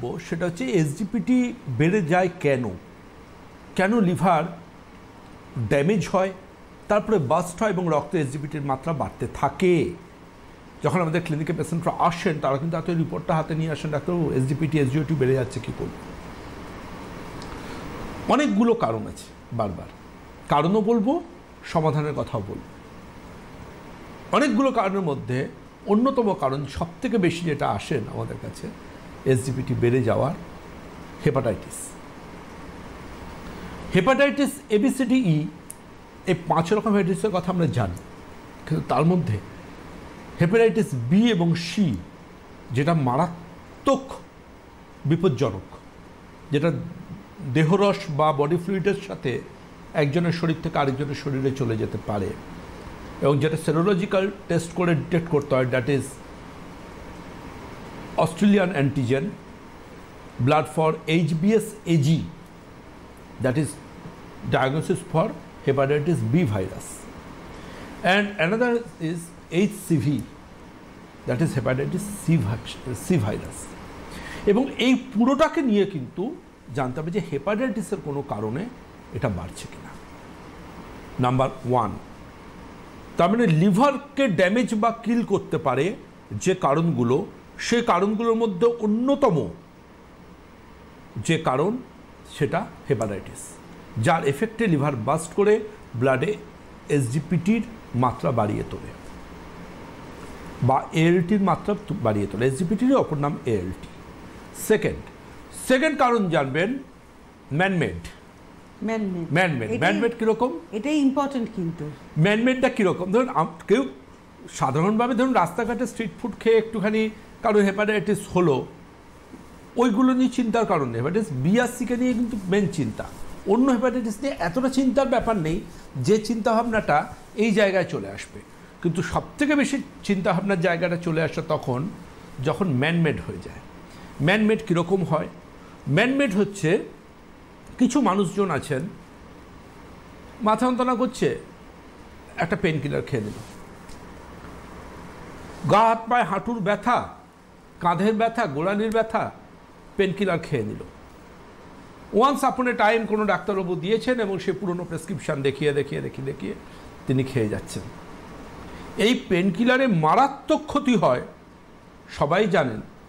জানবো সেটা হচ্ছে এসজিপিটি বেড়ে যায় কেন, কেন লিভার ড্যামেজ হয়, তারপরে বাস্ট হয় এবং রক্তে এসজিপিটির মাত্রা বাড়তে থাকে। যখন আমাদের ক্লিনিকে পেশেন্টরা আসেন তারা কিন্তু এত রিপোর্টটা হাতে নিয়ে আসেন, ডাক্তার এসজিপিটি এসজিওটি বেড়ে যাচ্ছে কী করব। অনেকগুলো কারণ আছে, বারবার কারণও বলবো, সমাধানের কথাও বলবো। অনেকগুলো কারণের মধ্যে অন্যতম কারণ সবথেকে বেশি যেটা আসেন আমাদের কাছে এসজিপিটি বেড়ে যাওয়ার, হেপাটাইটিস। হেপাটাইটিস ABCDE, এই 5 রকম হেপাটাইটিসের কথা আমরা জানি, কিন্তু তার মধ্যে হেপাটাইটিস B এবং C যেটা মারাত্মক বিপজ্জনক, যেটা দেহরস বা বডি ফ্লুইডের সাথে একজনের শরীর থেকে আরেকজনের শরীরে চলে যেতে পারে এবং যেটা সেরোলজিক্যাল টেস্ট করে ডিটেক্ট করতে হয়, that is Australian antigen blood for HBsAg, that is diagnosis for hepatitis B virus, and another is HCV, that is hepatitis C virus। এবং এই পুরোটাকে নিয়ে কিন্তু জানতে হবে যে হেপাটাইটিসের কোনো কারণে এটা বাড়ছে কিনা। নাম্বার 1, তার মানে লিভারকে ড্যামেজ বা কিল করতে পারে যে কারণগুলো, সে কারণগুলোর মধ্যে অন্যতম যে কারণ সেটা হেপাটাইটিস, যার এফেক্টে লিভার বাস্ট করে ব্লাডে এসজিপিটির মাত্রা বাড়িয়ে তোলে বা ALTর মাত্রা বাড়িয়ে তোলে। এসজিপিটির অপর নাম ALT। সেকেন্ড কারণ জানবেন ম্যানমেড। ম্যানমেড কীরকম, এটাই ইম্পর্টেন্ট। কিন্তু ম্যানমেডটা কীরকম, ধরুন কেউ সাধারণভাবে ধরুন রাস্তাঘাটে স্ট্রিট ফুড খেয়ে একটুখানি কারো হেপাটাইটিস হলো, ওইগুলো নিয়ে চিন্তার কারণ নেই। হেপাটাইটিস B আর Cকে নিয়ে কিন্তু মেন চিন্তা, অন্য হেপাটাইটিস নিয়ে এতটা চিন্তার ব্যাপার নেই, যে চিন্তাভাবনাটা এই জায়গায় চলে আসবে। কিন্তু সবথেকে বেশি চিন্তাভাবনার জায়গাটা চলে আসে তখন যখন ম্যানমেড হয়ে যায়। ম্যানমেড কীরকম হয়, ম্যানমেড হচ্ছে কিছু মানুষজন আছেন মাথা যন্ত্রণা করছে, একটা পেন কিলার খেয়ে নিল, গা হাত পায়ে হাঁটুর ব্যথা, কাঁধের ব্যথা, গোড়ালির ব্যথা, পেন কিলার খেয়ে নিল। ওয়ান্স আপন এ টাইম কোনো ডাক্তারবাবু দিয়েছেন এবং সে পুরনো প্রেসক্রিপশান দেখিয়ে তিনি খেয়ে যাচ্ছেন। এই পেন কিলারে মারাত্মক ক্ষতি হয়, সবাই জানেন।